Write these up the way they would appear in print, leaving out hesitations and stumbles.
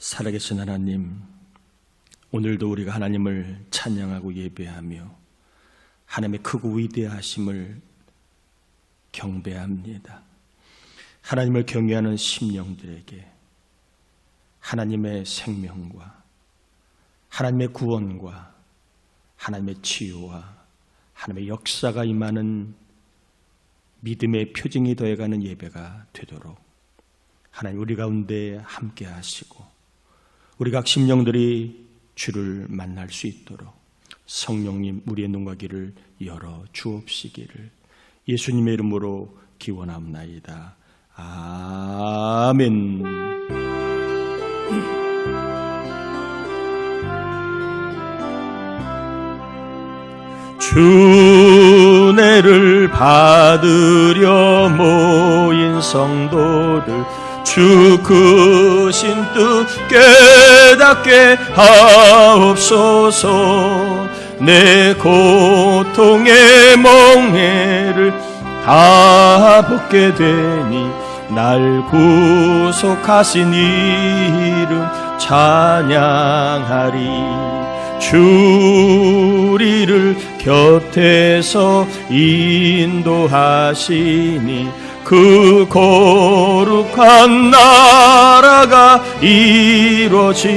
살아계신 하나님, 오늘도 우리가 하나님을 찬양하고 예배하며 하나님의 크고 위대하심을 경배합니다. 하나님을 경외하는 심령들에게 하나님의 생명과 하나님의 구원과 하나님의 치유와 하나님의 역사가 임하는 믿음의 표징이 더해가는 예배가 되도록 하나님 우리 가운데 함께 하시고 우리 각 심령들이 주를 만날 수 있도록 성령님 우리의 눈과 귀를 열어 주옵시기를 예수님의 이름으로 기원합나이다. 아멘. 주례를 받으려 모인 성도들 주 크신 뜻 깨닫게 하옵소서. 내 고통의 멍에를 다 벗게 되니 날 구속하신 이름 찬양하리. 주 우리를 곁에서 인도하시니 그 거룩한 나라가 이루어지네.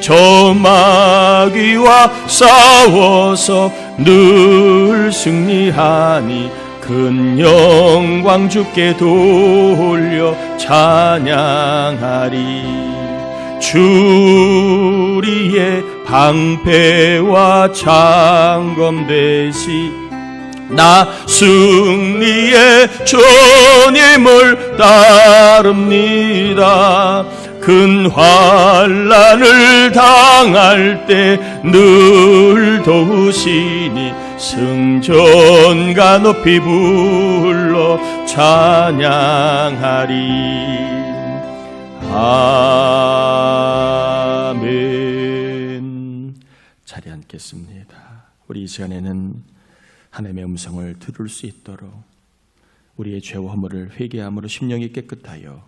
저 마귀와 싸워서 늘 승리하니 큰 영광 주께 돌려 찬양하리. 주 우리의 방패와 창검 되시 나 승리의 주님을 따릅니다. 큰 환난을 당할 때 늘 도우시니 승전가 높이 불러 찬양하리. 아멘. 자리에 앉겠습니다. 우리 이 시간에는 하나님의 음성을 들을 수 있도록 우리의 죄와 허물을 회개함으로 심령이 깨끗하여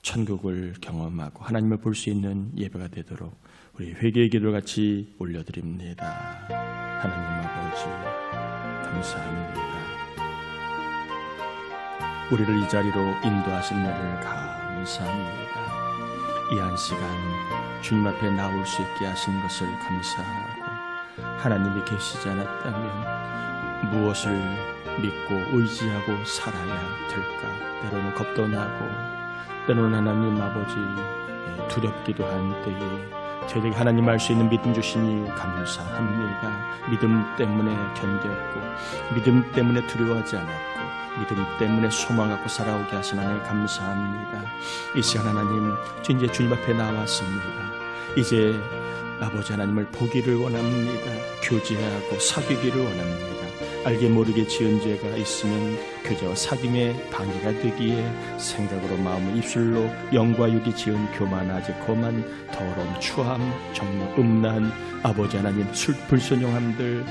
천국을 경험하고 하나님을 볼 수 있는 예배가 되도록 우리 회개의 기도를 같이 올려드립니다. 하나님 아버지 감사합니다. 우리를 이 자리로 인도하신 것을 감사합니다. 이 한 시간 주님 앞에 나올 수 있게 하신 것을 감사하고 하나님이 계시지 않았다면 무엇을 믿고 의지하고 살아야 될까? 때로는 겁도 나고 때로는 하나님 아버지 두렵기도 한 때에 저에게 하나님 알 수 있는 믿음 주시니 감사합니다. 믿음 때문에 견뎠고 믿음 때문에 두려워하지 않았고 믿음 때문에 소망 갖고 살아오게 하신 하나님 감사합니다. 이 시간 하나님 이제 주님 앞에 나왔습니다. 이제 아버지 하나님을 보기를 원합니다. 교제하고 사귀기를 원합니다. 알게 모르게 지은 죄가 있으면 교제와 사귐의 방해가 되기에 생각으로 마음은 입술로 영과 육이 지은 교만하지 거만 더러움 추함 정욕 음란 아버지 하나님 불순종함들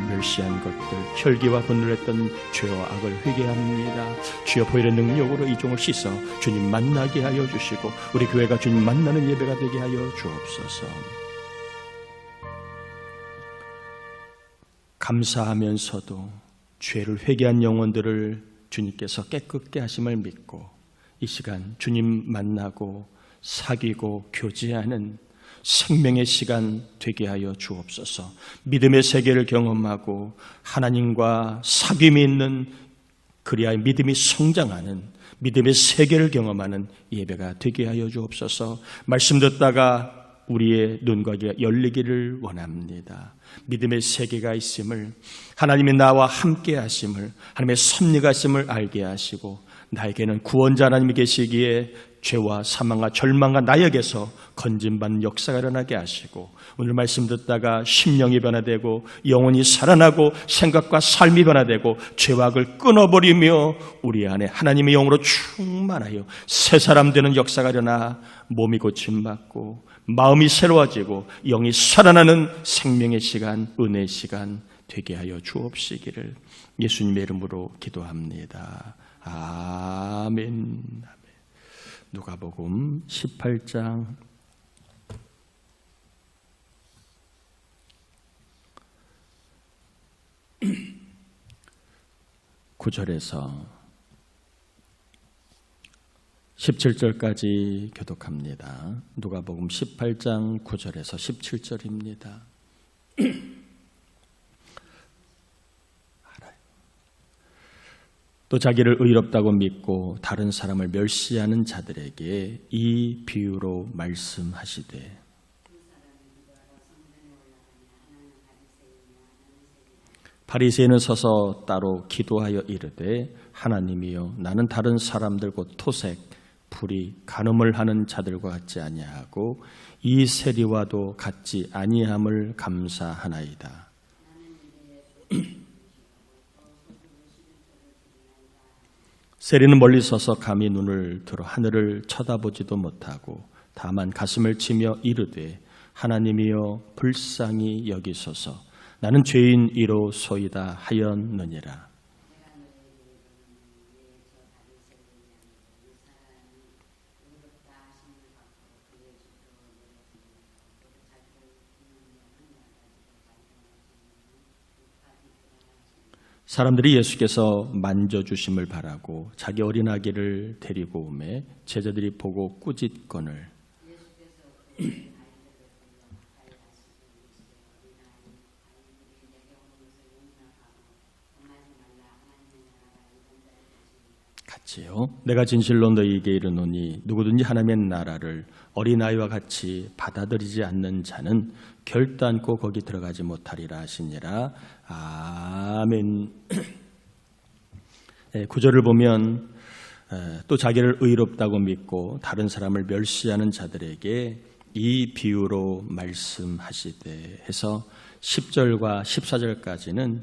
멸시한 것들 혈기와 분노를 했던 죄와 악을 회개합니다. 주여 보혈의 능력으로 이 종을 씻어 주님 만나게 하여 주시고 우리 교회가 주님 만나는 예배가 되게 하여 주옵소서. 감사하면서도 죄를 회개한 영혼들을 주님께서 깨끗게 하심을 믿고 이 시간 주님 만나고 사귀고 교제하는 생명의 시간 되게 하여 주옵소서. 믿음의 세계를 경험하고 하나님과 사귐이 있는 그리하여 믿음이 성장하는 믿음의 세계를 경험하는 예배가 되게 하여 주옵소서. 말씀 듣다가 우리의 눈과 귀가 열리기를 원합니다. 믿음의 세계가 있음을 하나님이 나와 함께 하심을 하나님의 섭리가 있음을 알게 하시고 나에게는 구원자 하나님이 계시기에 죄와 사망과 절망과 나역에서 건진받는 역사가 일어나게 하시고 오늘 말씀 듣다가 심령이 변화되고 영혼이 살아나고 생각과 삶이 변화되고 죄와 악을 끊어버리며 우리 안에 하나님의 영으로 충만하여 새 사람 되는 역사가 일어나 몸이 고침받고 마음이 새로워지고 영이 살아나는 생명의 시간, 은혜의 시간 되게 하여 주옵시기를 예수님의 이름으로 기도합니다. 아멘. 누가복음 18장 9절에서 17절까지 교독합니다. 누가복음 18장 9절에서 17절입니다. 또 자기를 의롭다고 믿고 다른 사람을 멸시하는 자들에게 이 비유로 말씀하시되 바리새인은 서서 따로 기도하여 이르되 하나님이여 나는 다른 사람들 곧 토색, 불의, 간음을 하는 자들과 같지 아니하고 이 세리와도 같지 아니함을 감사하나이다. 세리는 멀리 서서 감히 눈을 들어 하늘을 쳐다보지도 못하고 다만 가슴을 치며 이르되 하나님이여 불쌍히 여기소서 나는 죄인이로소이다 하였느니라. 사람들이 예수께서 만져주심을 바라고 자기 어린아기를 데리고 오매 제자들이 보고 꾸짖거늘 같이요. 내가 진실로 너희에게 이르노니 누구든지 하나님의 나라를 어린아이와 같이 받아들이지 않는 자는 결단코 거기 들어가지 못하리라 하시니라. 아멘. 9절을 보면 또 자기를 의롭다고 믿고 다른 사람을 멸시하는 자들에게 이 비유로 말씀하시되 해서 10절과 14절까지는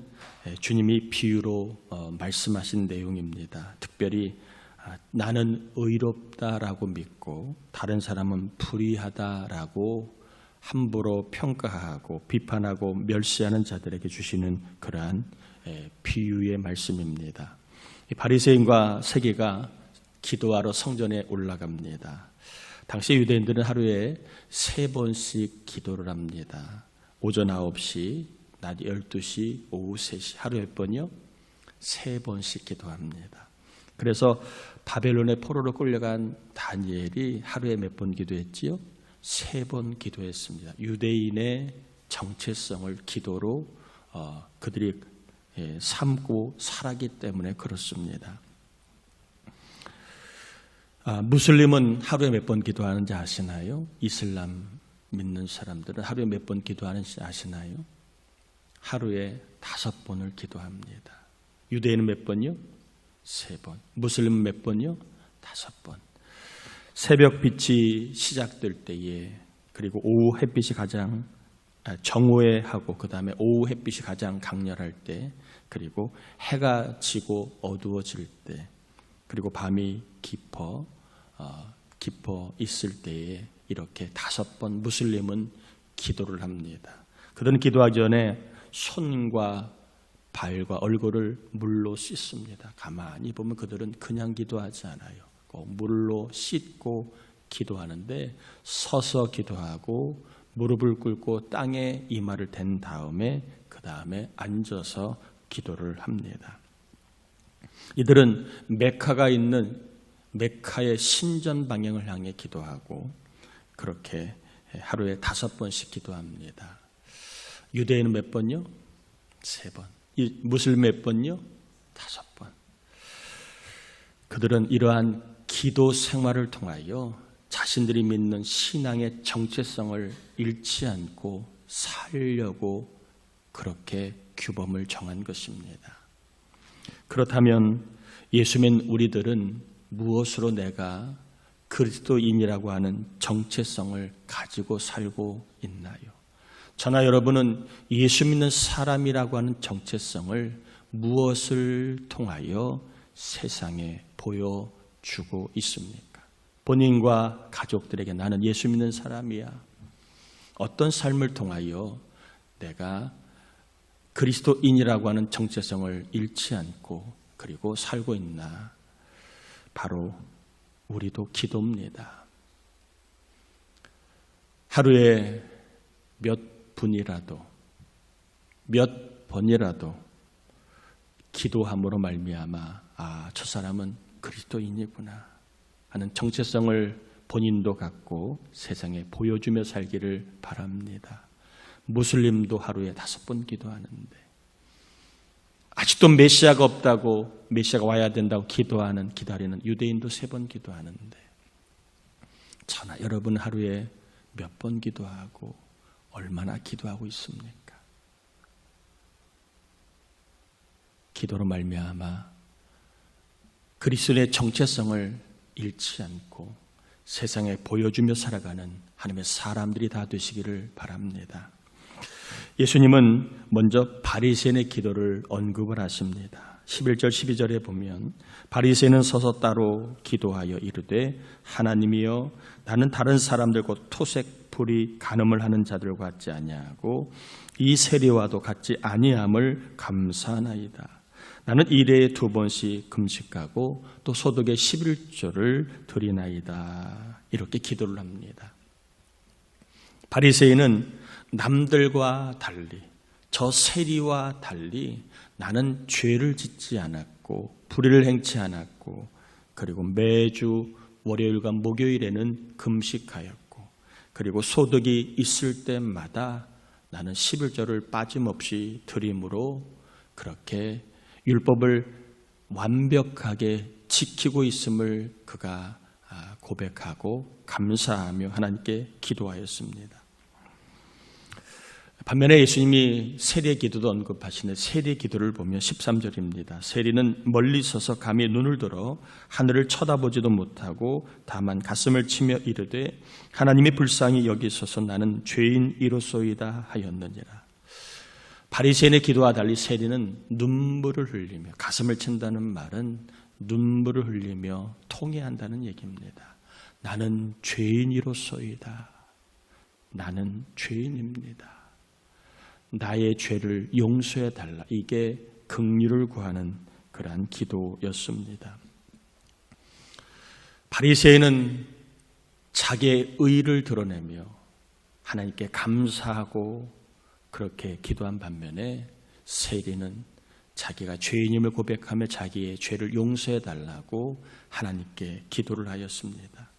주님이 비유로 말씀하신 내용입니다. 특별히 나는 의롭다라고 믿고 다른 사람은 불의하다라고 함부로 평가하고 비판하고 멸시하는 자들에게 주시는 그러한 비유의 말씀입니다. 바리새인과 세리가 기도하러 성전에 올라갑니다. 당시 유대인들은 하루에 3번씩 기도를 합니다. 오전 9시, 낮 12시, 오후 3시 하루에 몇 번이요? 3번씩 기도합니다. 그래서 바벨론의 포로로 끌려간 다니엘이 하루에 몇 번 기도했지요? 3번 기도했습니다. 유대인의 정체성을 기도로 그들이 삼고 살았기 때문에 그렇습니다. 무슬림은 하루에 몇 번 기도하는지 아시나요? 이슬람 믿는 사람들은 하루에 몇 번 기도하는지 아시나요? 하루에 5번을 기도합니다. 유대인은 몇 번이요? 3번. 무슬림은 몇 번이요? 5번. 새벽 빛이 시작될 때에 그리고 오후 햇빛이 가장 정오에 하고 그 다음에 오후 햇빛이 가장 강렬할 때 그리고 해가 지고 어두워질 때 그리고 밤이 깊어 있을 때에 이렇게 5번 무슬림은 기도를 합니다. 그들은 기도하기 전에 손과 발과 얼굴을 물로 씻습니다. 가만히 보면 그들은 그냥 기도하지 않아요. 꼭 물로 씻고 기도하는데 서서 기도하고 무릎을 꿇고 땅에 이마를 댄 다음에 그 다음에 앉아서 기도를 합니다. 이들은 메카가 있는 메카의 신전 방향을 향해 기도하고 그렇게 하루에 5번씩 기도합니다. 유대인은 몇 번요? 3번. 무슬림 몇 번요? 5번. 그들은 이러한 기도 생활을 통하여 자신들이 믿는 신앙의 정체성을 잃지 않고 살려고 그렇게 규범을 정한 것입니다. 그렇다면 예수 믿는 우리들은 무엇으로 내가 그리스도인이라고 하는 정체성을 가지고 살고 있나요? 저나 여러분은 예수 믿는 사람이라고 하는 정체성을 무엇을 통하여 세상에 보여주고 있습니까? 본인과 가족들에게 나는 예수 믿는 사람이야. 어떤 삶을 통하여 내가 그리스도인이라고 하는 정체성을 잃지 않고 그리고 살고 있나? 바로 우리도 기도입니다. 하루에 몇 분이라도, 몇 번이라도 기도함으로 말미암아 저 사람은 그리스도인이구나 하는 정체성을 본인도 갖고 세상에 보여주며 살기를 바랍니다. 무슬림도 하루에 5번 기도하는데 아직도 메시아가 없다고, 메시아가 와야 된다고 기다리는 유대인도 3번 기도하는데 저나 여러분 하루에 몇 번 기도하고 얼마나 기도하고 있습니까? 기도로 말미암아 그리스도의 정체성을 잃지 않고 세상에 보여주며 살아가는 하나님의 사람들이 다 되시기를 바랍니다. 예수님은 먼저 바리새인의 기도를 언급을 하십니다. 11절 12절에 보면 바리새인은 서서 따로 기도하여 이르되 하나님이여 나는 다른 사람들 곧 토색 불이 간음을 하는 자들 같지 아니하고 이 세리와도 같지 아니함을 감사하나이다. 나는 일해에 2번씩 금식하고 또 소득의 11조를 드리나이다. 이렇게 기도를 합니다. 바리새인은 남들과 달리, 저 세리와 달리 나는 죄를 짓지 않았고 불의를 행치 않았고 그리고 매주 월요일과 목요일에는 금식하였고 그리고 소득이 있을 때마다 나는 11조를 빠짐없이 드림으로 그렇게 율법을 완벽하게 지키고 있음을 그가 고백하고 감사하며 하나님께 기도하였습니다. 반면에 예수님이 세리의 기도도 언급하시는 세리의 기도를 보면 13절입니다. 세리는 멀리 서서 감히 눈을 들어 하늘을 쳐다보지도 못하고 다만 가슴을 치며 이르되 하나님이 불쌍히 여기소서 나는 죄인이로소이다 하였느니라. 바리새인의 기도와 달리 세리는 눈물을 흘리며, 가슴을 친다는 말은 눈물을 흘리며 통회한다는 얘기입니다. 나는 죄인이로소이다. 나는 죄인입니다. 나의 죄를 용서해 달라. 이게 긍휼을 구하는 그러한 기도였습니다. 바리새인은 자기의 의를 드러내며 하나님께 감사하고 그렇게 기도한 반면에 세리는 자기가 죄인임을 고백하며 자기의 죄를 용서해 달라고 하나님께 기도를 하였습니다.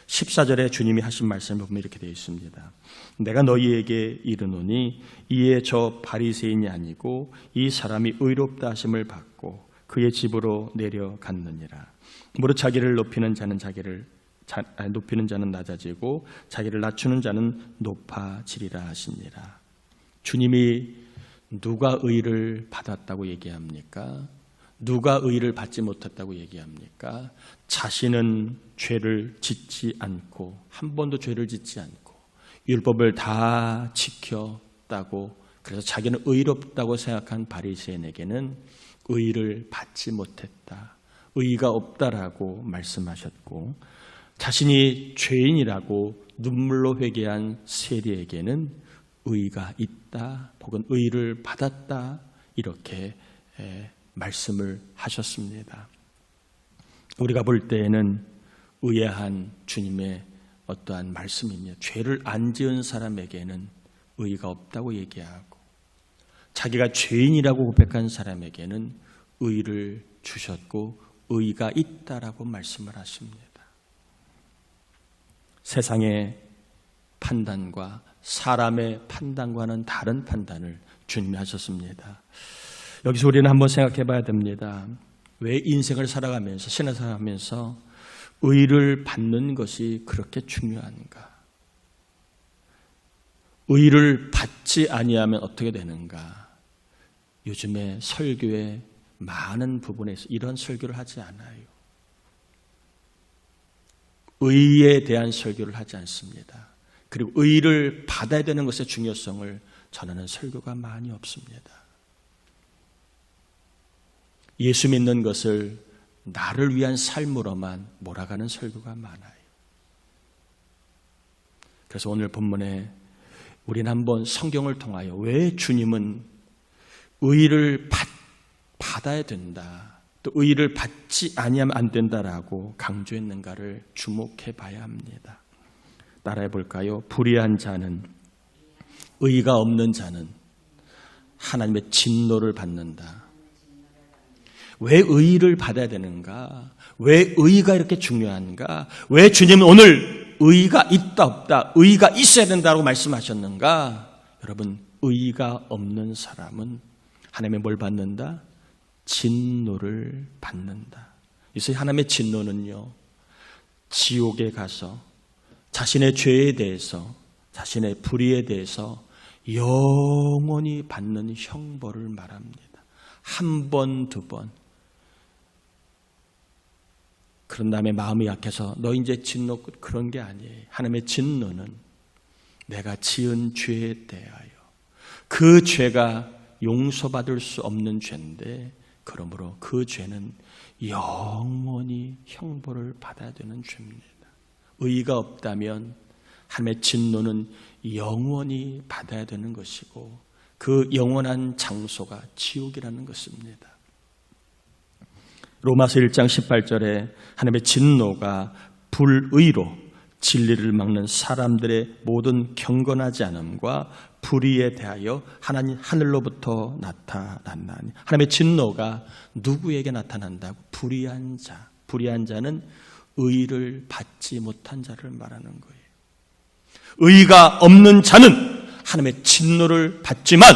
14절에 주님이 하신 말씀을 보면 이렇게 되어 있습니다. 내가 너희에게 이르노니 이에 저 바리새인이 아니고 이 사람이 의롭다 하심을 받고 그의 집으로 내려갔느니라. 무릇 자기를 높이는 자는 높이는 자는 낮아지고 자기를 낮추는 자는 높아지리라 하시니라. 주님이 누가 의를 받았다고 얘기합니까? 누가 의를 받지 못했다고 얘기합니까? 자신은 죄를 짓지 않고 한 번도 죄를 짓지 않고 율법을 다 지켰다고 그래서 자기는 의롭다고 생각한 바리새인에게는 의를 받지 못했다. 의가 없다라고 말씀하셨고 자신이 죄인이라고 눈물로 회개한 세리에게는 의가 있다 혹은 의를 받았다 이렇게 말씀을 하셨습니다. 우리가 볼 때에는 의아한 주님의 어떠한 말씀이며 죄를 안 지은 사람에게는 의가 없다고 얘기하고 자기가 죄인이라고 고백한 사람에게는 의를 주셨고 의가 있다라고 말씀을 하십니다. 세상의 판단과 사람의 판단과는 다른 판단을 주님이 하셨습니다. 여기서 우리는 한번 생각해 봐야 됩니다. 왜 인생을 살아가면서 신앙생활 하면서 의를 받는 것이 그렇게 중요한가? 의를 받지 아니하면 어떻게 되는가? 요즘에 설교의 많은 부분에서 이런 설교를 하지 않아요. 의에 대한 설교를 하지 않습니다. 그리고 의를 받아야 되는 것의 중요성을 전하는 설교가 많이 없습니다. 예수 믿는 것을 나를 위한 삶으로만 몰아가는 설교가 많아요. 그래서 오늘 본문에 우리는 한번 성경을 통하여 왜 주님은 의를 받아야 된다, 또 의의를 받지 아니하면 안 된다라고 강조했는가를 주목해 봐야 합니다. 따라해 볼까요? 불의한 자는, 의의가 없는 자는 하나님의 진노를 받는다. 왜 의의를 받아야 되는가? 왜 의의가 이렇게 중요한가? 왜 주님은 오늘 의의가 있다 없다, 의의가 있어야 된다고 말씀하셨는가? 여러분, 의의가 없는 사람은 하나님의 뭘 받는다? 진노를 받는다. 그래서 하나님의 진노는요, 지옥에 가서 자신의 죄에 대해서, 자신의 불의에 대해서 영원히 받는 형벌을 말합니다. 한 번, 두 번. 그런 다음에 마음이 약해서 너 이제 진노 끝, 그런 게 아니에요. 하나님의 진노는 내가 지은 죄에 대하여, 그 죄가 용서받을 수 없는 죄인데, 그러므로 그 죄는 영원히 형벌을 받아야 되는 죄입니다. 의의가 없다면 하나님의 진노는 영원히 받아야 되는 것이고, 그 영원한 장소가 지옥이라는 것입니다. 로마서 1장 18절에 하나님의 진노가 불의로 진리를 막는 사람들의 모든 경건하지 않음과 불의에 대하여 하나님 하늘로부터 나타났나니, 하나님의 진노가 누구에게 나타난다고? 불의한 자. 불의한 자는 의의를 받지 못한 자를 말하는 거예요. 의의가 없는 자는 하나님의 진노를 받지만,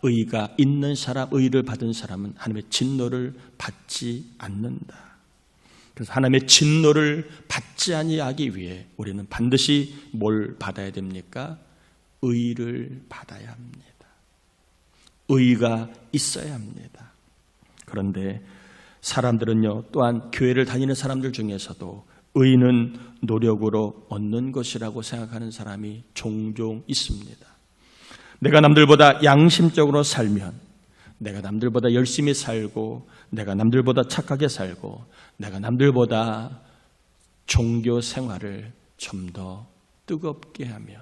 의의가 있는 사람, 의의를 받은 사람은 하나님의 진노를 받지 않는다. 그래서 하나님의 진노를 받지 아니하기 위해 우리는 반드시 뭘 받아야 됩니까? 의의를 받아야 합니다. 의의가 있어야 합니다. 그런데 사람들은요, 또한 교회를 다니는 사람들 중에서도 의의는 노력으로 얻는 것이라고 생각하는 사람이 종종 있습니다. 내가 남들보다 양심적으로 살면, 내가 남들보다 열심히 살고, 내가 남들보다 착하게 살고, 내가 남들보다 종교 생활을 좀 더 뜨겁게 하면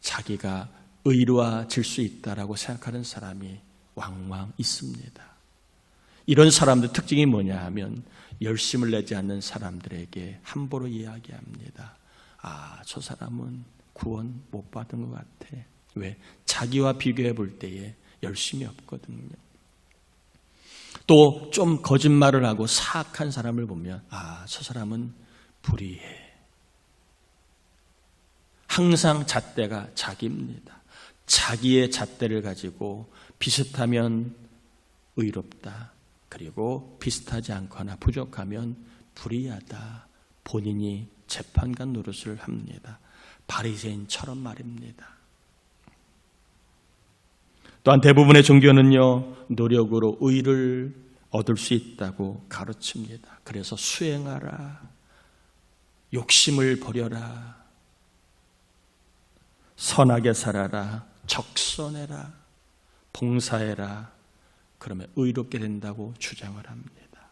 자기가 의로워질 수 있다라고 생각하는 사람이 왕왕 있습니다. 이런 사람들 특징이 뭐냐 하면, 열심을 내지 않는 사람들에게 함부로 이야기합니다. 아, 저 사람은 구원 못 받은 것 같아. 왜? 자기와 비교해 볼 때에 열심이 없거든요. 또 좀 거짓말을 하고 사악한 사람을 보면, 아, 저 사람은 불의해. 항상 잣대가 자기입니다. 자기의 잣대를 가지고 비슷하면 의롭다, 그리고 비슷하지 않거나 부족하면 불의하다, 본인이 재판관 노릇을 합니다. 바리새인처럼 말입니다. 또한 대부분의 종교는요, 노력으로 의를 얻을 수 있다고 가르칩니다. 그래서 수행하라, 욕심을 버려라, 선하게 살아라, 적선해라, 봉사해라, 그러면 의롭게 된다고 주장을 합니다.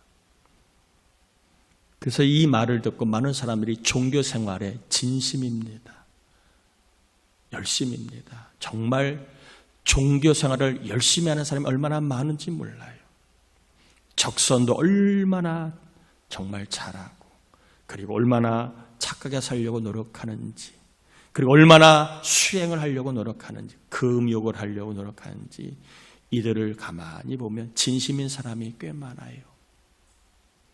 그래서 이 말을 듣고 많은 사람들이 종교 생활에 진심입니다. 열심입니다. 정말 종교 생활을 열심히 하는 사람이 얼마나 많은지 몰라요. 적선도 얼마나 정말 잘하고, 그리고 얼마나 착하게 살려고 노력하는지, 그리고 얼마나 수행을 하려고 노력하는지, 금욕을 하려고 노력하는지, 이들을 가만히 보면 진심인 사람이 꽤 많아요.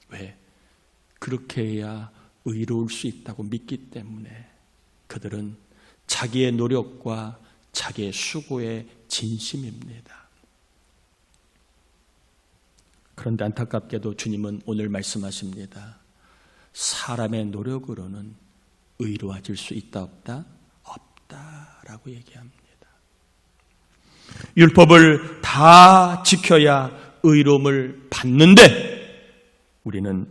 왜? 그렇게 해야 의로울 수 있다고 믿기 때문에 그들은 자기의 노력과 자기의 수고에 진심입니다. 그런데 안타깝게도 주님은 오늘 말씀하십니다. 사람의 노력으로는 의로워질 수 있다 없다? 없다라고 얘기합니다. 율법을 다 지켜야 의로움을 받는데, 우리는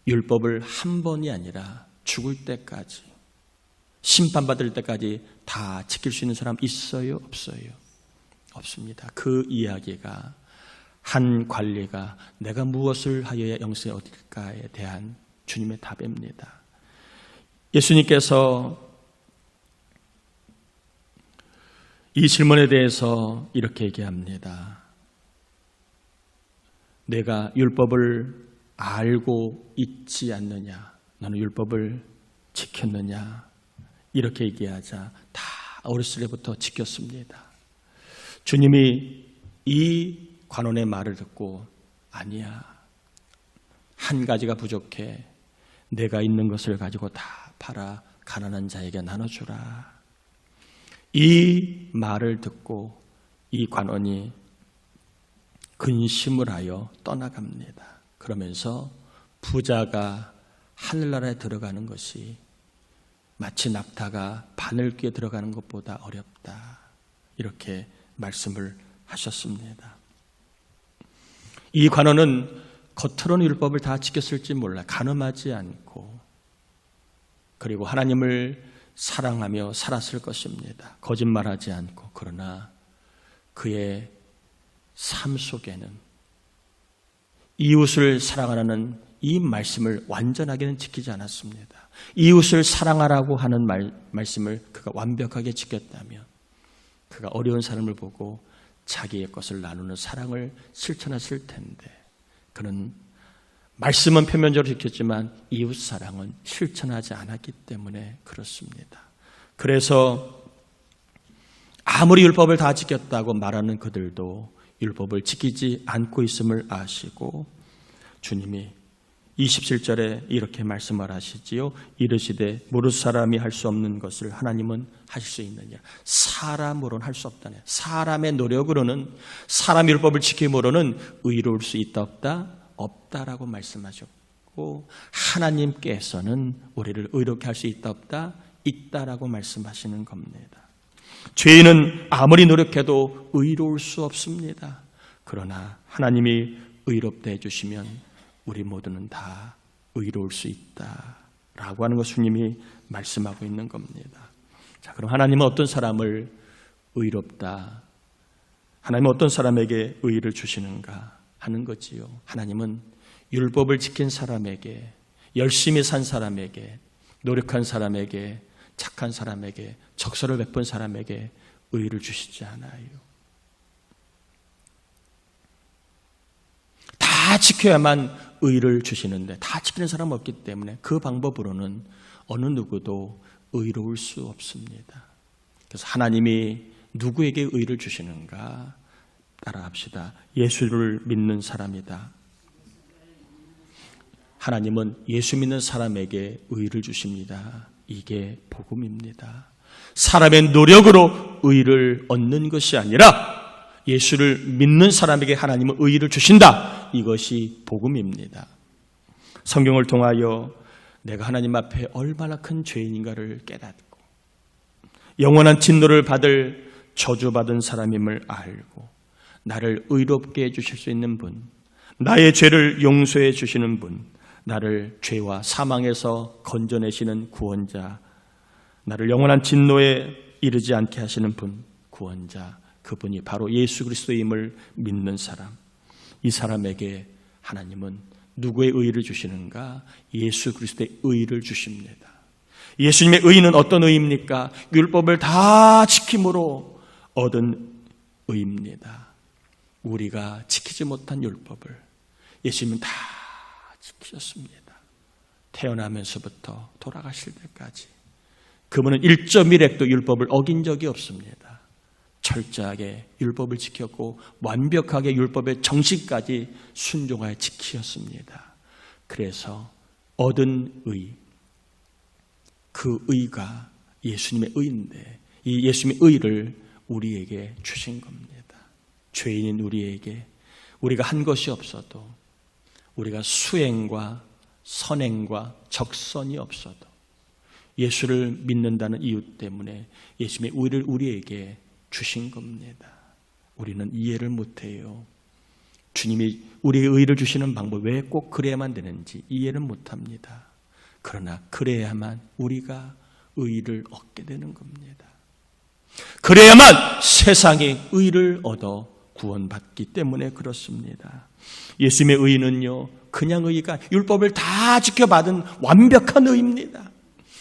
율법을 한 번이 아니라 죽을 때까지, 심판받을 때까지 다 지킬 수 있는 사람 있어요? 없어요? 없습니다. 그 이야기가 한 관리가 내가 무엇을 하여야 영생에 얻을까에 대한 주님의 답입니다. 예수님께서 이 질문에 대해서 이렇게 얘기합니다. 내가 율법을 알고 있지 않느냐? 너는 율법을 지켰느냐? 이렇게 얘기하자 다 어렸을 때부터 지켰습니다. 주님이 이 관원의 말을 듣고 아니야. 한 가지가 부족해. 내가 있는 것을 가지고 다 팔아 가난한 자에게 나눠주라. 이 말을 듣고 이 관원이 근심을 하여 떠나갑니다. 그러면서 부자가 하늘나라에 들어가는 것이 마치 낙타가 바늘귀에 들어가는 것보다 어렵다. 이렇게 말씀을 하셨습니다. 이 관원은 겉으로는 율법을 다 지켰을지 몰라 간음하지 않고 그리고 하나님을 사랑하며 살았을 것입니다. 거짓말하지 않고. 그러나 그의 삶 속에는 이웃을 사랑하라는 이 말씀을 완전하게는 지키지 않았습니다. 이웃을 사랑하라고 하는 말씀을 그가 완벽하게 지켰다면 그가 어려운 사람을 보고 자기의 것을 나누는 사랑을 실천했을 텐데 그는 말씀은 표면적으로 지켰지만 이웃 사랑은 실천하지 않았기 때문에 그렇습니다. 그래서 아무리 율법을 다 지켰다고 말하는 그들도 율법을 지키지 않고 있음을 아시고 주님이 27절에 이렇게 말씀을 하시지요. 이르시되 모르는 사람이 할 수 없는 것을 하나님은 하실 수 있느냐. 사람으로는 할 수 없다네. 사람의 노력으로는 사람 율법을 지킴으로는 의로울 수 있다 없다? 없다라고 말씀하셨고 하나님께서는 우리를 의롭게 할 수 있다 없다? 있다라고 말씀하시는 겁니다. 죄인은 아무리 노력해도 의로울 수 없습니다. 그러나 하나님이 의롭다 해주시면 우리 모두는 다 의로울 수 있다라고 하는 것을 주님이 말씀하고 있는 겁니다. 자, 그럼 하나님은 어떤 사람을 의롭다, 하나님은 어떤 사람에게 의를 주시는가 하는 거지요. 하나님은 율법을 지킨 사람에게, 열심히 산 사람에게, 노력한 사람에게, 착한 사람에게, 적설을 베푼 사람에게 의를 주시지 않아요. 다 지켜야만 의를 주시는데 다 지키는 사람은 없기 때문에 그 방법으로는 어느 누구도 의로울 수 없습니다. 그래서 하나님이 누구에게 의를 주시는가 따라합시다. 예수를 믿는 사람이다. 하나님은 예수 믿는 사람에게 의를 주십니다. 이게 복음입니다. 사람의 노력으로 의를 얻는 것이 아니라 예수를 믿는 사람에게 하나님은 의를 주신다. 이것이 복음입니다. 성경을 통하여 내가 하나님 앞에 얼마나 큰 죄인인가를 깨닫고 영원한 진노를 받을 저주받은 사람임을 알고 나를 의롭게 해주실 수 있는 분, 나의 죄를 용서해 주시는 분, 나를 죄와 사망에서 건져내시는 구원자, 나를 영원한 진노에 이르지 않게 하시는 분, 구원자, 그분이 바로 예수 그리스도임을 믿는 사람. 이 사람에게 하나님은 누구의 의를 주시는가? 예수 그리스도의 의를 주십니다. 예수님의 의는 어떤 의입니까? 율법을 다 지킴으로 얻은 의입니다. 우리가 지키지 못한 율법을 예수님은 다 지키셨습니다. 태어나면서부터 돌아가실 때까지 그분은 1.1획도 율법을 어긴 적이 없습니다. 철저하게 율법을 지켰고 완벽하게 율법의 정신까지 순종하여 지키셨습니다. 그래서 얻은 의, 그 의가 예수님의 의인데 이 예수님의 의를 우리에게 주신 겁니다. 죄인인 우리에게 우리가 한 것이 없어도 우리가 수행과 선행과 적선이 없어도 예수를 믿는다는 이유 때문에 예수님의 의를 우리에게 주신 겁니다. 우리는 이해를 못해요. 주님이 우리에게 의를 주시는 방법 왜 꼭 그래야만 되는지 이해를 못합니다. 그러나 그래야만 우리가 의를 얻게 되는 겁니다. 그래야만 세상이 의를 얻어 구원받기 때문에 그렇습니다. 예수님의 의는요, 그냥 의가 율법을 다 지켜받은 완벽한 의입니다.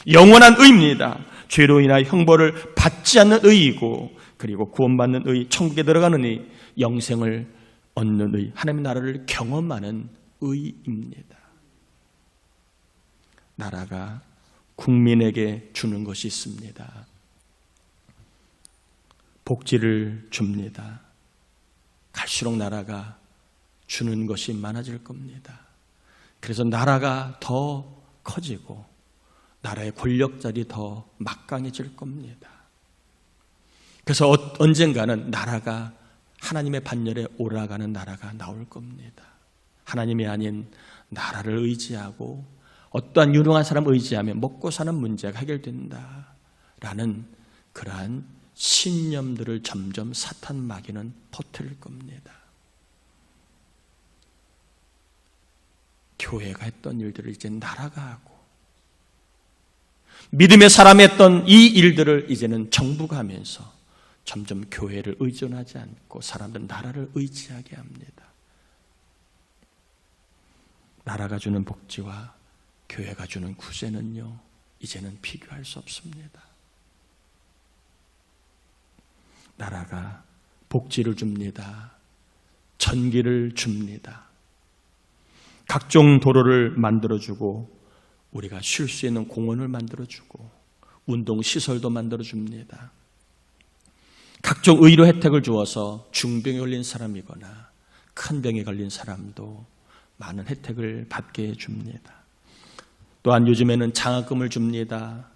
영원한 의입니다. 죄로 인하여 형벌을 받지 않는 의이고 그리고 구원받는 의, 천국에 들어가는 의, 영생을 얻는 의, 하나님의 나라를 경험하는 의입니다. 나라가 국민에게 주는 것이 있습니다. 복지를 줍니다. 갈수록 나라가 주는 것이 많아질 겁니다. 그래서 나라가 더 커지고 나라의 권력자들이 더 막강해질 겁니다. 그래서 언젠가는 나라가 하나님의 반열에 올라가는 나라가 나올 겁니다. 하나님이 아닌 나라를 의지하고 어떠한 유능한 사람을 의지하면 먹고 사는 문제가 해결된다라는 그러한 신념들을 점점 사탄 마귀는 퍼뜨릴 겁니다. 교회가 했던 일들을 이제 나라가 하고 믿음의 사람이 했던 이 일들을 이제는 정부가 하면서 점점 교회를 의존하지 않고 사람들은 나라를 의지하게 합니다. 나라가 주는 복지와 교회가 주는 구제는요, 이제는 비교할 수 없습니다. 나라가 복지를 줍니다. 전기를 줍니다. 각종 도로를 만들어주고 우리가 쉴 수 있는 공원을 만들어주고 운동시설도 만들어줍니다. 각종 의료 혜택을 주어서 중병에 걸린 사람이거나 큰 병에 걸린 사람도 많은 혜택을 받게 해줍니다. 또한 요즘에는 장학금을 줍니다.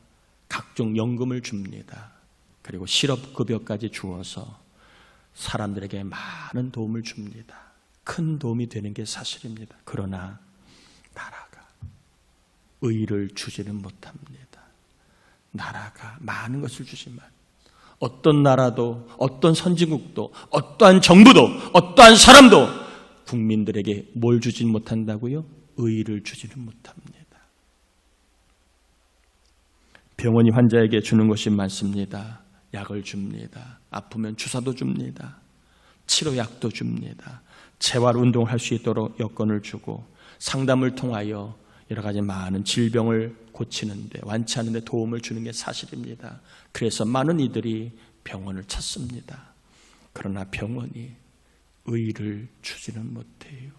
각종 연금을 줍니다. 그리고 실업급여까지 주어서 사람들에게 많은 도움을 줍니다. 큰 도움이 되는 게 사실입니다. 그러나 나라가 의를 주지는 못합니다. 나라가 많은 것을 주지만 어떤 나라도 어떤 선진국도 어떠한 정부도 어떠한 사람도 국민들에게 뭘 주지는 못한다고요? 의를 주지는 못합니다. 병원이 환자에게 주는 것이 많습니다. 약을 줍니다. 아프면 주사도 줍니다. 치료약도 줍니다. 재활 운동을 할 수 있도록 여건을 주고 상담을 통하여 여러 가지 많은 질병을 고치는데 완치하는 데 도움을 주는 게 사실입니다. 그래서 많은 이들이 병원을 찾습니다. 그러나 병원이 의를 주지는 못해요.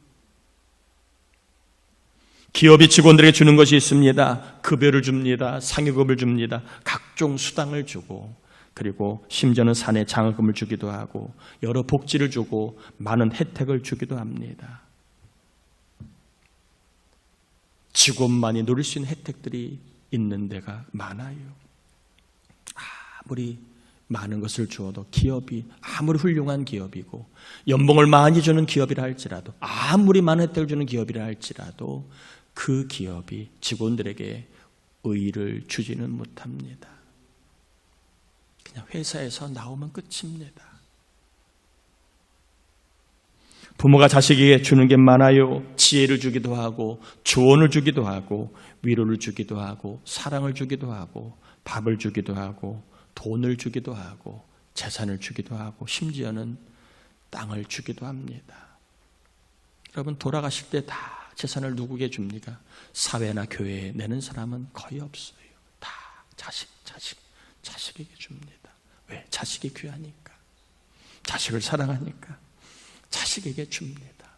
기업이 직원들에게 주는 것이 있습니다. 급여를 줍니다. 상여급을 줍니다. 각종 수당을 주고 그리고 심지어는 사내 장학금을 주기도 하고 여러 복지를 주고 많은 혜택을 주기도 합니다. 직원만이 누릴 수 있는 혜택들이 있는 데가 많아요. 아무리 많은 것을 주어도 기업이 아무리 훌륭한 기업이고 연봉을 많이 주는 기업이라 할지라도 아무리 많은 혜택을 주는 기업이라 할지라도 그 기업이 직원들에게 의의를 주지는 못합니다. 그냥 회사에서 나오면 끝입니다. 부모가 자식에게 주는 게 많아요. 지혜를 주기도 하고 조언을 주기도 하고 위로를 주기도 하고 사랑을 주기도 하고 밥을 주기도 하고 돈을 주기도 하고 재산을 주기도 하고 심지어는 땅을 주기도 합니다. 여러분 돌아가실 때 다 재산을 누구에게 줍니까? 사회나 교회에 내는 사람은 거의 없어요. 다 자식에게 줍니다. 왜? 자식이 귀하니까. 자식을 사랑하니까 자식에게 줍니다.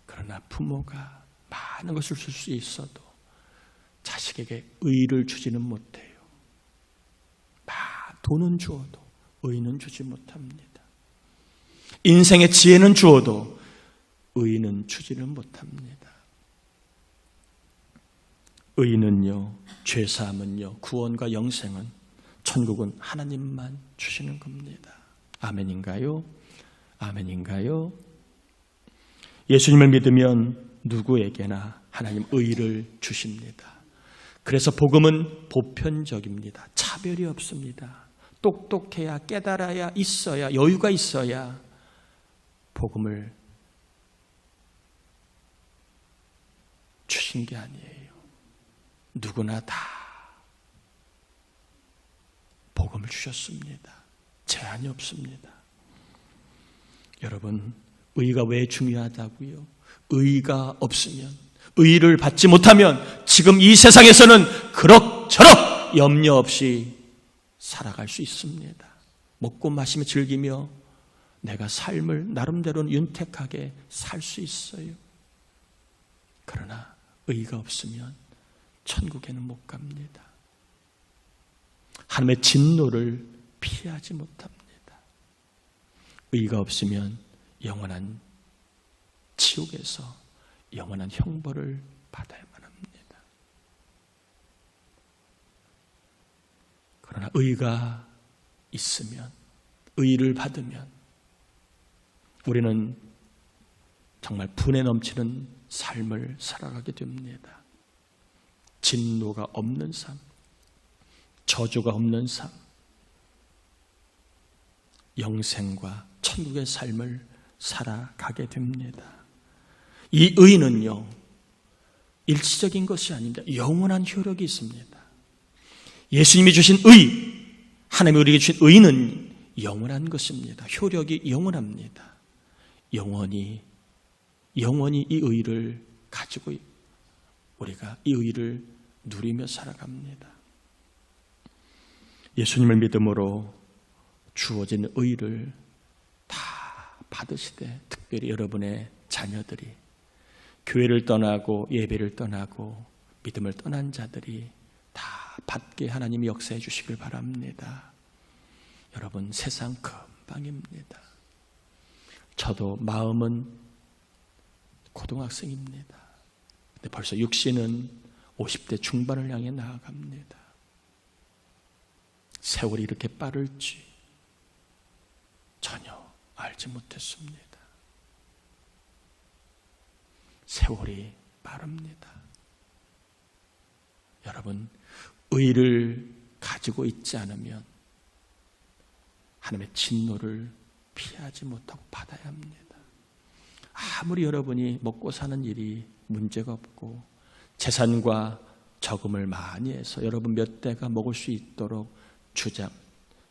그러나 부모가 많은 것을 줄 수 있어도 자식에게 의의를 주지는 못해요. 돈은 주어도 의의는 주지 못합니다. 인생의 지혜는 주어도 의의는 주지는 못합니다. 의의는요, 죄사함은요, 구원과 영생은 천국은 하나님만 주시는 겁니다. 아멘인가요? 아멘인가요? 예수님을 믿으면 누구에게나 하나님 의의를 주십니다. 그래서 복음은 보편적입니다. 차별이 없습니다. 똑똑해야 깨달아야 있어야 여유가 있어야 복음을 주신 게 아니에요. 누구나 다 복음을 주셨습니다. 제한이 없습니다. 여러분, 의의가 왜 중요하다고요? 의의가 없으면, 의의를 받지 못하면 지금 이 세상에서는 그럭저럭 염려 없이 살아갈 수 있습니다. 먹고 마시며 즐기며 내가 삶을 나름대로는 윤택하게 살 수 있어요. 그러나 의가 없으면 천국에는 못 갑니다. 하나님의 진노를 피하지 못합니다. 의가 없으면 영원한 지옥에서 영원한 형벌을 받아야만 합니다. 그러나 의가 있으면, 의를 받으면 우리는 정말 분에 넘치는 삶을 살아가게 됩니다. 진노가 없는 삶, 저주가 없는 삶, 영생과 천국의 삶을 살아가게 됩니다. 이 의는요, 일시적인 것이 아닙니다. 영원한 효력이 있습니다. 예수님이 주신 의, 하나님이 우리에게 주신 의는 영원한 것입니다. 효력이 영원합니다. 영원히 이 의를 가지고 우리가 이 의를 누리며 살아갑니다. 예수님을 믿음으로 주어진 의를 다 받으시되, 특별히 여러분의 자녀들이 교회를 떠나고 예배를 떠나고 믿음을 떠난 자들이 다 받게 하나님이 역사해 주시길 바랍니다. 여러분, 세상 금방입니다. 저도 마음은 고등학생입니다. 근데 벌써 육신은 50대 중반을 향해 나아갑니다. 세월이 이렇게 빠를지 전혀 알지 못했습니다. 세월이 빠릅니다. 여러분, 의를 가지고 있지 않으면 하나님의 진노를 피하지 못하고 받아야 합니다. 아무리 여러분이 먹고 사는 일이 문제가 없고 재산과 저금을 많이 해서 여러분 몇 대가 먹을 수 있도록 주장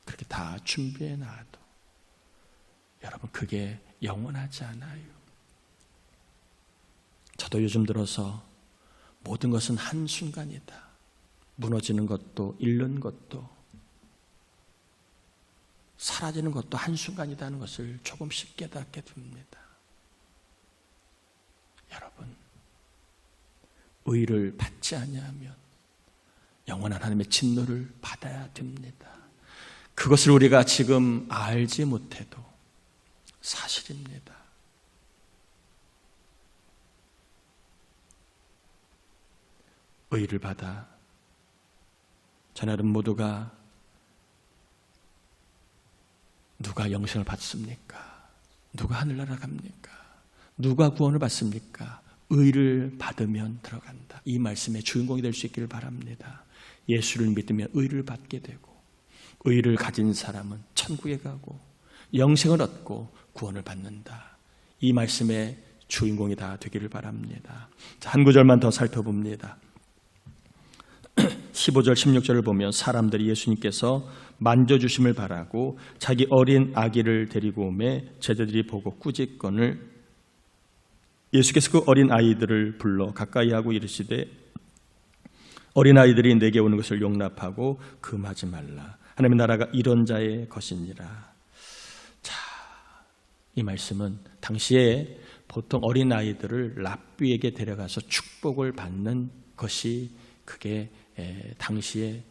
그렇게 다 준비해 놔도 여러분, 그게 영원하지 않아요. 저도 요즘 들어서 모든 것은 한순간이다. 무너지는 것도 잃는 것도 사라지는 것도 한순간이라는 것을 조금씩 깨닫게 됩니다. 여러분, 의를 받지 아니하면 영원한 하나님의 진노를 받아야 됩니다. 그것을 우리가 지금 알지 못해도 사실입니다. 의를 받아 저날은 모두가 누가 영생을 받습니까? 누가 하늘나라 갑니까? 누가 구원을 받습니까? 의를 받으면 들어간다. 이 말씀의 주인공이 될 수 있기를 바랍니다. 예수를 믿으면 의를 받게 되고 의를 가진 사람은 천국에 가고 영생을 얻고 구원을 받는다. 이 말씀의 주인공이 다 되기를 바랍니다. 자, 한 구절만 더 살펴봅니다. 15절 16절을 보면 사람들이 예수님께서 만져주심을 바라고 자기 어린 아기를 데리고 오매 제자들이 보고 꾸짖건을 예수께서 그 어린 아이들을 불러 가까이 하고 이르시되 어린 아이들이 내게 오는 것을 용납하고 금하지 말라. 하나님의 나라가 이런 자의 것이니라. 자, 이 말씀은 당시에 보통 어린 아이들을 랍비에게 데려가서 축복을 받는 것이 그게 당시의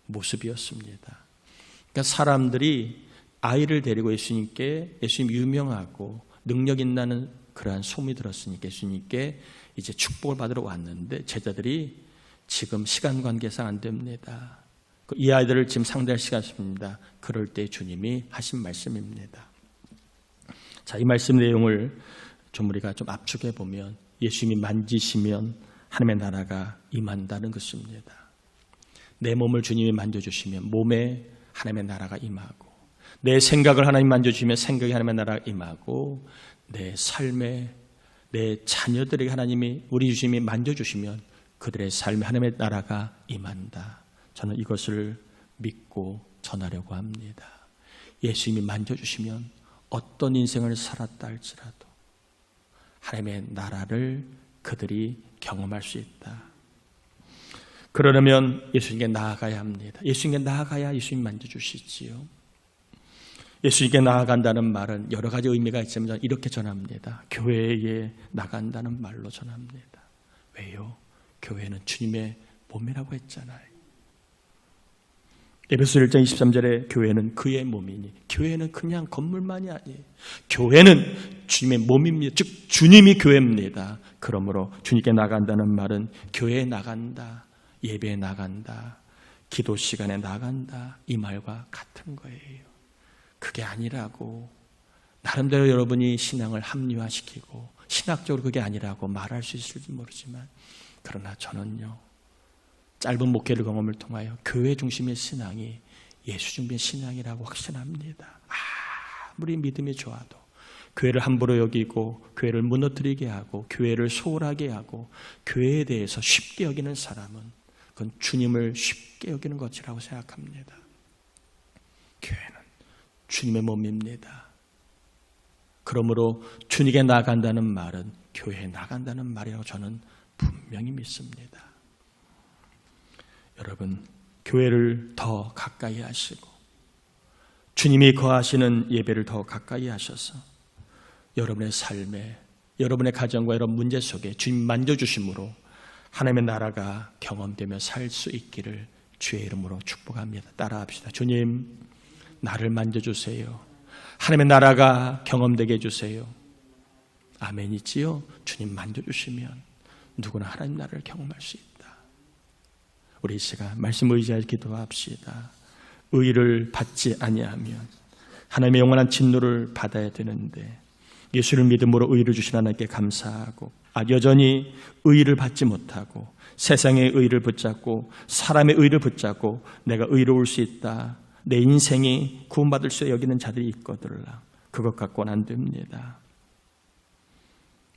모습이었습니다. 그러니까 사람들이 아이를 데리고 예수님 유명하고 능력 있다는 그러한 소문이 들었으니까 예수님께 이제 축복을 받으러 왔는데 제자들이 지금 시간 관계상 안 됩니다. 이 아이들을 지금 상대할 시간입니다. 그럴 때 주님이 하신 말씀입니다. 자, 이 말씀 내용을 좀 우리가 좀 압축해 보면 예수님이 만지시면 하나님의 나라가 임한다는 것입니다. 내 몸을 주님이 만져주시면 몸에 하나님의 나라가 임하고 내 생각을 하나님 만져주시면 생각에 하나님의 나라가 임하고 내 삶에 내 자녀들에게 하나님이 우리 주님이 만져주시면 그들의 삶에 하나님의 나라가 임한다. 저는 이것을 믿고 전하려고 합니다. 예수님이 만져주시면 어떤 인생을 살았다 할지라도 하나님의 나라를 그들이 경험할 수 있다. 그러려면 예수님께 나아가야 합니다. 예수님께 나아가야 예수님 만져주시지요. 예수님께 나아간다는 말은 여러 가지 의미가 있지만 이렇게 전합니다. 교회에 나간다는 말로 전합니다. 왜요? 교회는 주님의 몸이라고 했잖아요. 에베소 1장 23절에 교회는 그의 몸이니, 교회는 그냥 건물만이 아니에요. 교회는 주님의 몸입니다. 즉 주님이 교회입니다. 그러므로 주님께 나간다는 말은 교회에 나간다, 예배에 나간다, 기도 시간에 나간다, 이 말과 같은 거예요. 그게 아니라고 나름대로 여러분이 신앙을 합리화시키고 신학적으로 그게 아니라고 말할 수 있을지 모르지만, 그러나 저는요, 짧은 목회를 경험을 통하여 교회 중심의 신앙이 예수 중심의 신앙이라고 확신합니다. 아무리 믿음이 좋아도 교회를 함부로 여기고 교회를 무너뜨리게 하고 교회를 소홀하게 하고 교회에 대해서 쉽게 여기는 사람은 그건 주님을 쉽게 여기는 것이라고 생각합니다. 교회는 주님의 몸입니다. 그러므로 주님께 나간다는 말은 교회에 나간다는 말이라고 저는 분명히 믿습니다. 여러분, 교회를 더 가까이 하시고 주님이 거하시는 예배를 더 가까이 하셔서 여러분의 삶에, 여러분의 가정과 여러분 문제 속에 주님 만져주심으로 하나님의 나라가 경험되며 살 수 있기를 주의 이름으로 축복합니다. 따라합시다. 주님, 나를 만져주세요. 하나님의 나라가 경험되게 해주세요. 아멘이지요? 주님 만져주시면 누구나 하나님 나라를 경험할 수 있다. 우리 이 시간 말씀 의지하여 기도합시다. 의를 받지 아니하면 하나님의 영원한 진노를 받아야 되는데 예수를 믿음으로 의를 주신 하나님께 감사하고 여전히 의를 받지 못하고 세상의 의를 붙잡고 사람의 의를 붙잡고 내가 의로울 수 있다, 내 인생이 구원받을 수 여기는 자들이 있거들라. 그것 갖고는 안 됩니다.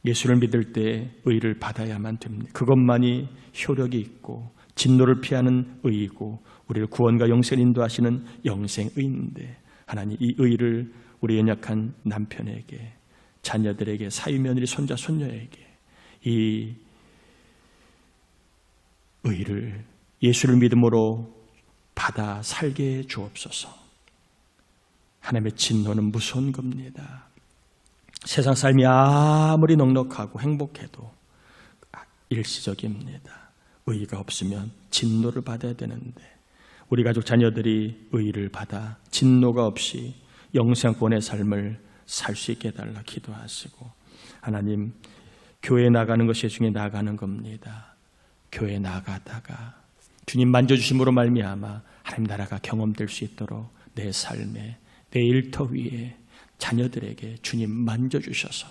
예수를 믿을 때 의를 받아야만 됩니다. 그것만이 효력이 있고 진노를 피하는 의이고 우리를 구원과 영생을 인도하시는 영생의인데, 하나님 이 의를 우리 연약한 남편에게, 자녀들에게, 사위며느리, 손자, 손녀에게 이 의를 예수를 믿음으로 받아 살게 해 주옵소서. 하나님의 진노는 무서운 겁니다. 세상 삶이 아무리 넉넉하고 행복해도 일시적입니다. 의의가 없으면 진노를 받아야 되는데 우리 가족 자녀들이 의의를 받아 진노가 없이 영생권의 삶을 살 수 있게 해달라 기도하시고, 하나님 교회에 나가는 것이 중에 나가는 겁니다. 교회에 나가다가 주님 만져주심으로 말미암아 하나님 나라가 경험될 수 있도록 내 삶에, 내 일터 위에 자녀들에게 주님 만져주셔서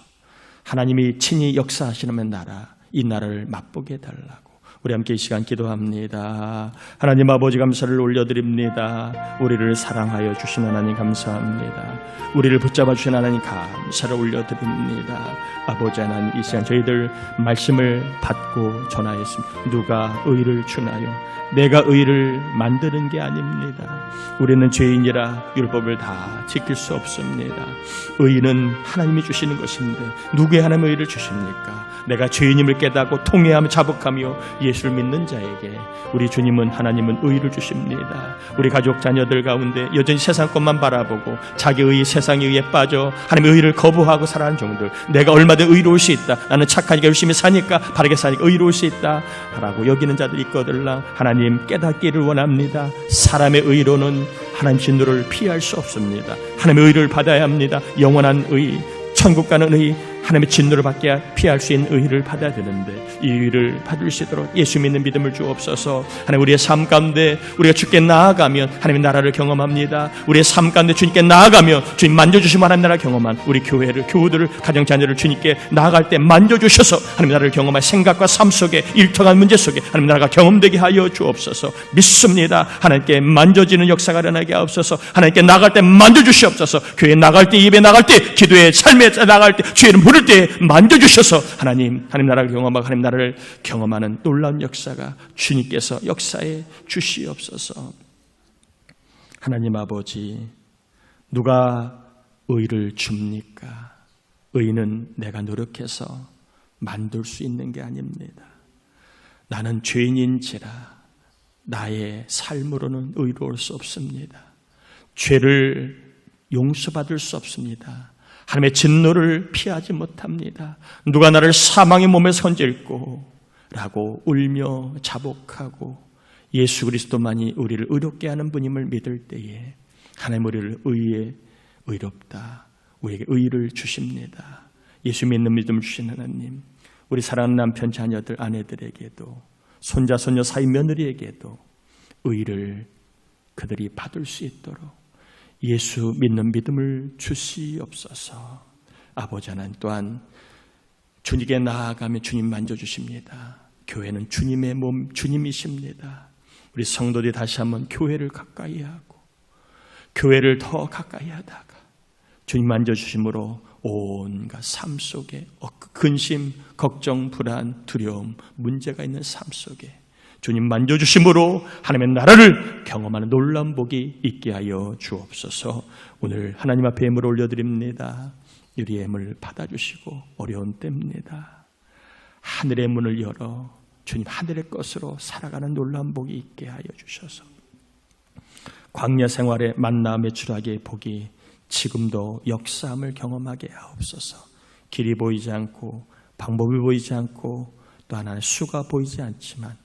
하나님이 친히 역사하시는 나라, 이 나라를 맛보게 해달라고 우리 함께 이 시간 기도합니다. 하나님 아버지 감사를 올려드립니다. 우리를 사랑하여 주신 하나님 감사합니다. 우리를 붙잡아 주신 하나님 감사를 올려드립니다. 아버지 하나님, 이 시간 저희들 말씀을 받고 전하였습니다. 누가 의를 주나요? 내가 의를 만드는 게 아닙니다. 우리는 죄인이라 율법을 다 지킬 수 없습니다. 의는 하나님이 주시는 것인데 누구의 하나님의 의를 주십니까? 내가 죄인임을 깨닫고 통회하며 자복하며 예수를 믿는 자에게 우리 주님은, 하나님은 의를 주십니다. 우리 가족 자녀들 가운데 여전히 세상 것만 바라보고 자기 의, 세상의 의에 빠져 하나님의 의를 거부하고 살아가는 종들, 내가 얼마든 의로울 수 있다, 나는 착하니까 열심히 사니까 바르게 사니까 의로울 수 있다 라고 여기는 자들이 있거들라. 하나님 깨닫기를 원합니다. 사람의 의로는 하나님 진노를 피할 수 없습니다. 하나님의 의를 받아야 합니다. 영원한 의, 천국 가는 의, 하나님의 진노를 받게 피할 수 있는 의를 받아야 되는데 이 의를 받을 수 있도록 예수 믿는 믿음을 주옵소서. 하나님 우리의 삶 가운데 우리가 주께 나아가면 하나님의 나라를 경험합니다. 우리의 삶 가운데 주님께 나아가면 주님 만져주시면 하나님 나라 경험한 우리 교회를, 교우들을, 가정 자녀를 주님께 나아갈 때 만져주셔서 하나님 나라를 경험할 생각과 삶 속에, 일터간 문제 속에 하나님 나라가 경험되게 하여 주옵소서. 믿습니다. 하나님께 만져지는 역사가 일어나게 하옵소서. 하나님께 나갈 때 만져주시옵소서. 교회에 나갈 때, 예배 나갈 때, 기도에, 삶에 나갈 때, 주의 이름 부를 때 만져주셔서 하나님 나라를 경험하고 하나님 나라를 경험하는 놀라운 역사가 주님께서 역사해 주시옵소서. 하나님 아버지, 누가 의를 줍니까? 의는 내가 노력해서 만들 수 있는 게 아닙니다. 나는 죄인인지라 나의 삶으로는 의로울 수 없습니다. 죄를 용서받을 수 없습니다. 하나님의 진노를 피하지 못합니다. 누가 나를 사망의 몸에서 건질꼬 라고 울며 자복하고 예수 그리스도만이 우리를 의롭게 하는 분임을 믿을 때에 하나님 우리를 의롭다, 우리에게 의를 주십니다. 예수 믿는 믿음을 주신 하나님, 우리 사랑하는 남편, 자녀들, 아내들에게도 손자, 손녀, 사위, 며느리에게도 의를 그들이 받을 수 있도록 예수 믿는 믿음을 주시옵소서. 아버지 하나님 또한 주님께 나아가며 주님 만져주십니다. 교회는 주님의 몸, 주님이십니다. 우리 성도들이 다시 한번 교회를 가까이 하고 교회를 더 가까이 하다가 주님 만져주심으로 온갖 삶 속에 근심, 걱정, 불안, 두려움, 문제가 있는 삶 속에 주님 만져주심으로 하나님의 나라를 경험하는 놀라운 복이 있게 하여 주옵소서. 오늘 하나님 앞에 예물을 올려드립니다. 우리의 예물 받아주시고 어려운 때입니다. 하늘의 문을 열어 주님 하늘의 것으로 살아가는 놀라운 복이 있게 하여 주셔서 광야 생활의 만나 매출하기의 복이 지금도 역사함을 경험하게 하옵소서. 길이 보이지 않고 방법이 보이지 않고 또 하나의 수가 보이지 않지만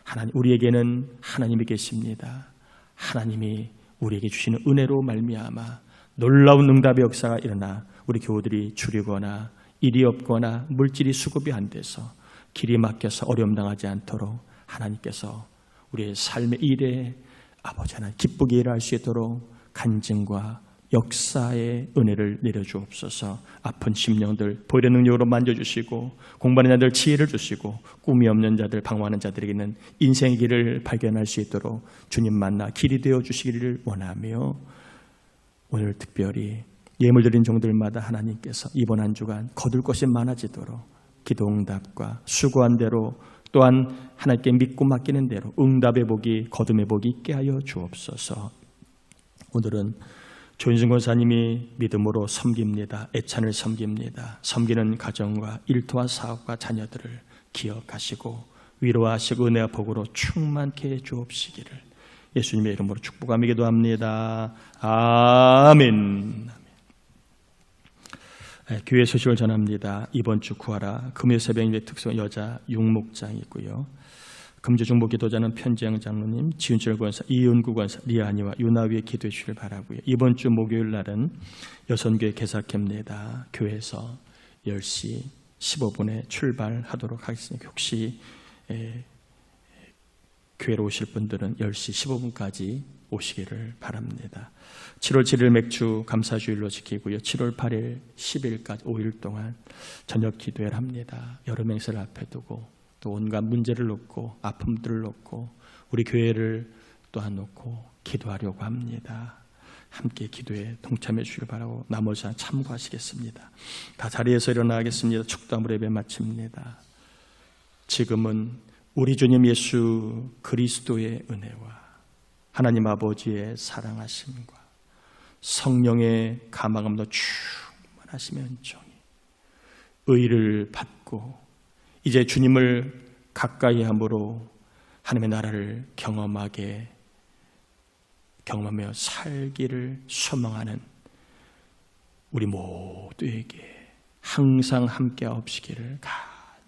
하나님, 우리에게는 하나님이 계십니다. 하나님이 우리에게 주시는 은혜로 말미암아 놀라운 응답의 역사가 일어나 우리 교우들이 줄이거나 일이 없거나 물질이 수급이 안 돼서 길이 막혀서 어려움 당하지 않도록 하나님께서 우리의 삶의 일에 아버지 하나님 기쁘게 일할 수 있도록 간증과 역사의 은혜를 내려주옵소서. 아픈 심령들 보혈의 능력으로 만져주시고 공부하는 자들 지혜를 주시고 꿈이 없는 자들 방황하는 자들에게는 인생의 길을 발견할 수 있도록 주님 만나 길이 되어 주시기를 원하며 오늘 특별히 예물 드린 종들마다 하나님께서 이번 한 주간 거둘 것이 많아지도록 기도 응답과 수고한 대로 또한 하나님께 믿고 맡기는 대로 응답의 복이 거둠의 복이 있게 하여 주옵소서. 오늘은 조인승 권사님이 믿음으로 섬깁니다. 애찬을 섬깁니다. 섬기는 가정과 일터와 사업과 자녀들을 기억하시고 위로하시고 은혜와 복으로 충만케 해 주옵시기를 예수님의 이름으로 축복하며 기도합니다. 아멘. 교회 소식을 전합니다. 이번 주 구하라 금요 새벽 특성 여자 육목장이 있고요. 금주중보 기도자는 편지영 장로님, 지은철 권사, 이은구 권사, 리아니와 유나위에 기도해 주시길 바라고요. 이번 주 목요일 날은 여선교회 개사캠내다 교회에서 10시 15분에 출발하도록 하겠습니다. 혹시 교회로 오실 분들은 10시 15분까지 오시기를 바랍니다. 7월 7일 맥주 감사주일로 지키고요. 7월 8일 10일까지 5일 동안 저녁 기도회를 합니다. 여름 행사를 앞에 두고 또 온갖 문제를 놓고 아픔들을 놓고 우리 교회를 또한 놓고 기도하려고 합니다. 함께 기도에 동참해 주시길 바라고 나머지 참고하시겠습니다. 다 자리에서 일어나겠습니다. 축도함으로 예배 마칩니다. 지금은 우리 주님 예수 그리스도의 은혜와 하나님 아버지의 사랑하심과 성령의 감화감도 충만하시며 은총이 의를 받고 이제 주님을 가까이 함으로 하나님의 나라를 경험하며 살기를 소망하는 우리 모두에게 항상 함께 하옵시기를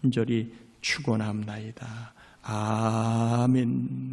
간절히 축원합나이다. 아멘.